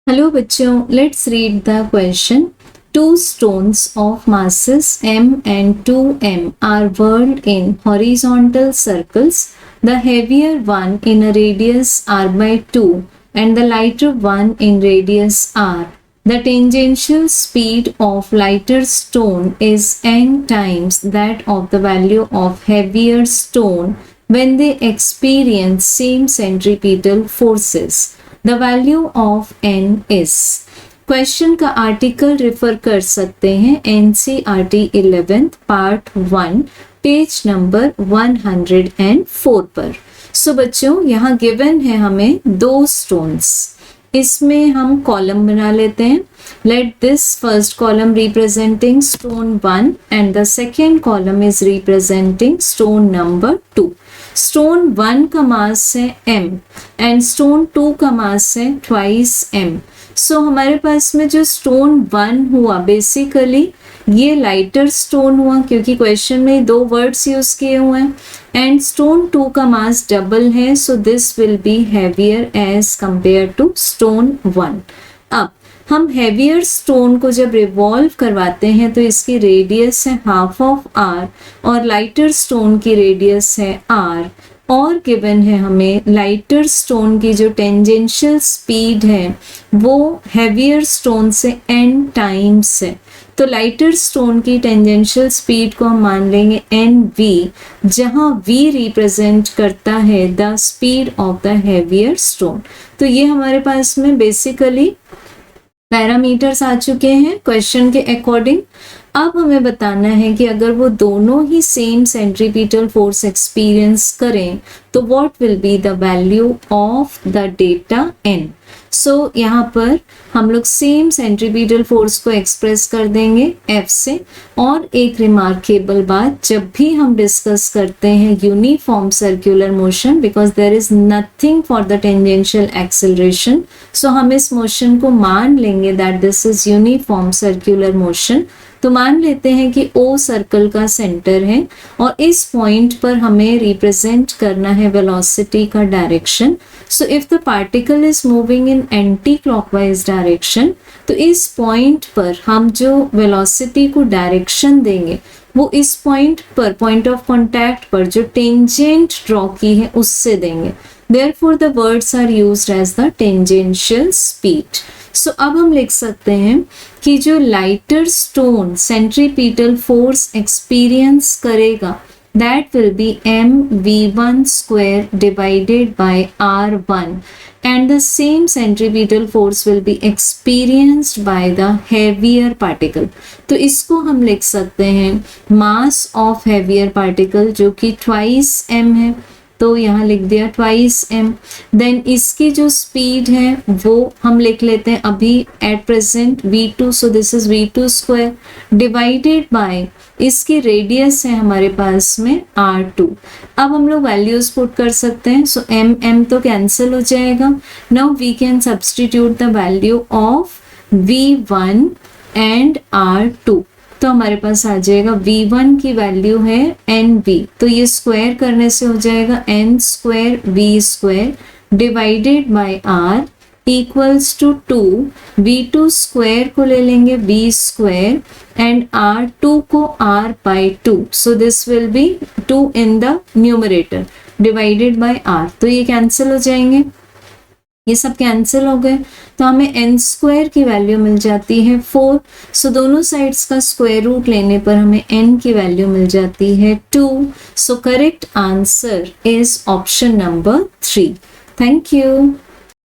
Hello बच्चों, let's read the question. Two stones of masses m and 2m are whirled in horizontal circles. The heavier one in a radius r by 2 and the lighter one in radius r. The tangential speed of lighter stone is n times that of the value of heavier stone when they experience same centripetal forces. The value of n is. Question का article refer कर सकते हैं NCERT 11th part 1 page number 104 पर. सो बच्चों, यहाँ given है हमें दो स्टोन्स. इसमें हम कॉलम बना लेते हैं. Let this first column representing stone 1 and the second column is representing stone number 2. Stone 1 का मास है m एंड स्टोन 2 का मास है ट्वाइस m. सो हमारे पास में जो स्टोन 1 हुआ बेसिकली ये लाइटर स्टोन हुआ, क्योंकि क्वेश्चन में दो वर्ड्स यूज किए हुए हैं. एंड स्टोन 2 का मास डबल है, so this will be heavier as compared to stone 1. अब हम हैवियर स्टोन को जब रिवॉल्व करवाते हैं तो इसकी रेडियस है हाफ ऑफ r और लाइटर स्टोन की रेडियस है r. और गिवन है हमें लाइटर स्टोन की जो टेंजेंशियल स्पीड है वो हैवियर स्टोन से n टाइम्स है. तो लाइटर स्टोन की टेंजेंशियल स्पीड को हम मान लेंगे nv, जहां v रिप्रेजेंट करता है the speed of the heavier stone. तो ये हमारे पास में बेसिकली पैरामीटर्स आ चुके हैं क्वेश्चन के अकॉर्डिंग. अब हमें बताना है कि अगर वो दोनों ही सेम सेंट्रीपिटल फोर्स एक्सपीरियंस करें तो what will be the value of the data n. सो यहाँ पर हम लोग सेम सेंट्रीपिटल फोर्स को एक्सप्रेस कर देंगे F से. और एक रिमार्केबल बात, जब भी हम डिस्कस करते हैं uniform circular motion, because there is nothing for the tangential acceleration, so हम इस मोशन को मान लेंगे that this is uniform circular motion. तो मान लेते हैं कि O सर्कल का सेंटर है और इस पॉइंट पर हमें रिप्रेजेंट करना है वेलोसिटी का direction. So if the particle is moving in anti clockwise direction, तो इस पॉइंट पर हम जो वेलोसिटी को डायरेक्शन देंगे वो इस पॉइंट पर, पॉइंट ऑफ कॉन्टैक्ट पर जो टेंजेंट ड्रॉ की है उससे देंगे. Therefore the words are used as the tangential speed. So अब हम लिख सकते हैं कि जो lighter stone centripetal force experience करेगा that will be mv1 square divided by r1 and the same centripetal force will be experienced by the heavier particle. तो इसको हम लिख सकते हैं mass of heavier particle जो कि twice m है, तो यहाँ लिख दिया ट्वाइस m. देन इसकी जो स्पीड है वो हम लिख लेते हैं अभी at present v2, so this is v2 square divided bye इसकी रेडियस है हमारे पास में r2. अब हम लोग वैल्यूज पुट कर सकते हैं. सो m तो कैंसिल हो जाएगा. Now we can substitute the value of v1 and r2. तो हमारे पास आ जाएगा v1 की वैल्यू है nv, तो ये स्क्वायर करने से हो जाएगा n square v square divided by r equals to 2. v2 square को ले लेंगे v स्क्वायर एंड r2 को r by 2. So this will be 2 in the numerator divided by r. तो ये कैंसिल हो जाएंगे, ये सब कैंसिल हो गए. तो हमें n स्क्वायर की वैल्यू मिल जाती है 4. सो दोनों साइड्स का स्क्वायर रूट लेने पर हमें n की वैल्यू मिल जाती है 2. So correct answer is option number 3. Thank you.